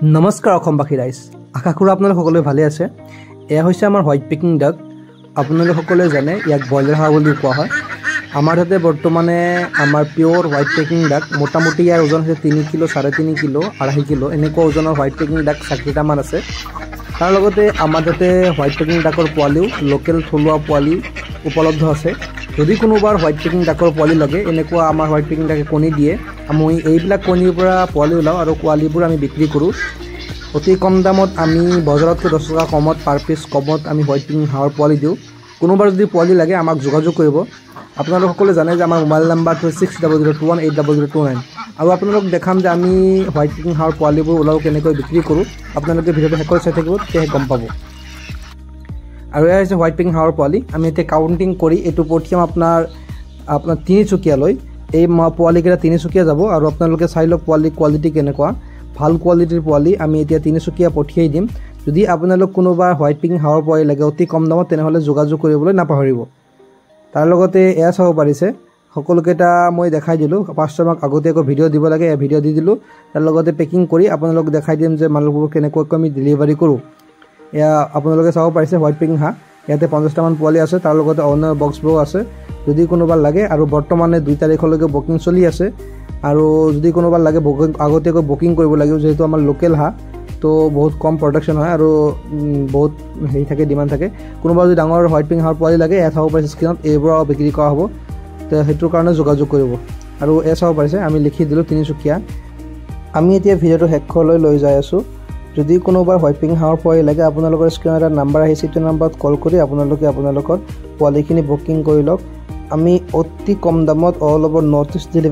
नमस्कार अखमबासी राइज आशा करूँ आपलोक सकलोवे भाले आछे। एया होइसे आमार व्हाइट पेकिंग डाक। आपलोके सकलोवे जाने याक बयलार हाँह बुली कोৱা হয়। आमार हाते बर्तमाने आमार पियोर व्हाइट पेकिंग डाक मोटामुटी यार ओजन है 3 किलो 3.5 किलो 2.5 किलो एनेकुवा ओजনৰ व्हाइट पेकिंग डाक 4मान आछे। तार लगते आमार ताते व्हाइट पेकिंग डाकर पोৱালিও लोकेल थलुवा पोৱালি उपलब्ध आछे। যদি কোনোবাৰ व्हाइट पेकिंग डाकर पोৱালি লাগে এনেকুवा आमार व्हाइट पेकिंग डाके कणी दिए आमी এইবিলাক কণীৰ পৰা পোৱালি ওলাও আৰু পোৱালিবোৰ আমি বিক্ৰী কৰোঁ। অতি কম দামত আমি বজাৰতকৈ 10 টকা কমত পাৰ পিস কমত আমি व्हाइट पेकिंग হাঁহৰ পোৱালি দিওঁ। কোনোবাৰ যদি পোৱালি লাগে আমাক যোগাযোগ কৰিব। আপোনালোক সকলোৱে জানে যে আমাৰ মোবাইল নাম্বাৰটো 6002218029 আৰু আপোনালোক দেখাম যে আমি व्हाइट पेकिंग হাঁহৰ পোৱালিবোৰ ওলাও কেনেকৈ বিক্ৰী কৰোঁ। আপোনালোকে ভিডিঅ'টো শেষলৈ চাই থাকিব তেতিয়াহে গম পাব। আৰু এয়া হৈছে व्हाइट पेकिंग হাঁহৰ পোৱালি। আমি এতিয়া কাউন্টিং কৰি এটো পঠিয়াম আপোনাৰ তিনিচুকীয়ালৈ। এই পোৱালিকেইটা তিনিচুকীয়া যাব আৰু আপোনালোকে চাই লওক পোৱালি কোৱালিটি কেনেকুৱা। ভাল কোৱালিটিৰ পোৱালি আমি এতিয়া তিনিচুকীয়া পঠিয়াই দিম। যদি আপোনালোক কোনোবা व्हाइट पेकिंग হাঁহৰ পোৱালি লাগে অতি কম দামত তেনেহলে যোগাযোগ কৰিবলৈ নাপাহৰিব। তাৰ লগতে এয়া চাব পাৰিছে সকলোকেইটা মই দেখাই দিলোঁ। কাষ্টমাৰক আগতীয়াকৈ ভিডিঅ' দিব লাগে, এই ভিডিঅ' দি দিলোঁ। তাৰ লগতে পেকিং কৰি আপোনালোক দেখাই দিম যে মালবোৰ কেনেকৈ আমি ডেলিভাৰী কৰোঁ। এয়া আপোনালোকে চাব পাৰিছে व्हाइट पेकिंग হাঁহ। ইয়াতে 50টা মান পোৱালি আছে, তাৰ লগতে অন্য বক্সবোৰ আছে। যদি কোনোবা লাগে আৰু বৰ্তমানে 2 তাৰিখলৈকে বুকিং চলি আছে আৰু যদি কোনোবা লাগে আগতীয়াকৈ বুকিং কৰিব লাগিব যেহেতু আমাৰ লোকেল হাঁহ তো বহুত কম প্ৰডাকশ্যন হয় আৰু বহুত হেৰি থাকে ডিমাণ্ড থাকে। কোনোবা যদি ডাঙৰ व्हाइट पेकिंग হাঁহৰ পোৱালি লাগে এয়া চাব পাৰিছে স্ক্ৰীনত এইবোৰ বিক্ৰী কৰা হ'ব। তো সেইটোৰ কাৰণে যোগাযোগ কৰিব। আৰু এয়া চাব পাৰিছে আমি লিখি দিলোঁ তিনিচুকীয়া। আমি এতিয়া ভিডিঅ'টো শেষলৈ লৈ যাই আছোঁ। যদি কোনোবাৰ व्हाइट पेकिंग হাঁহৰ পোৱালি লাগে আপোনালোকৰ স্ক্ৰীনত এটা নাম্বাৰ আহিছে, সেইটো নাম্বাৰত কল কৰি আপোনালোকে আপোনালোকৰ পোৱালিখিনি বুকিং কৰি লওক। আমি অতি কম দামত all over north east delivery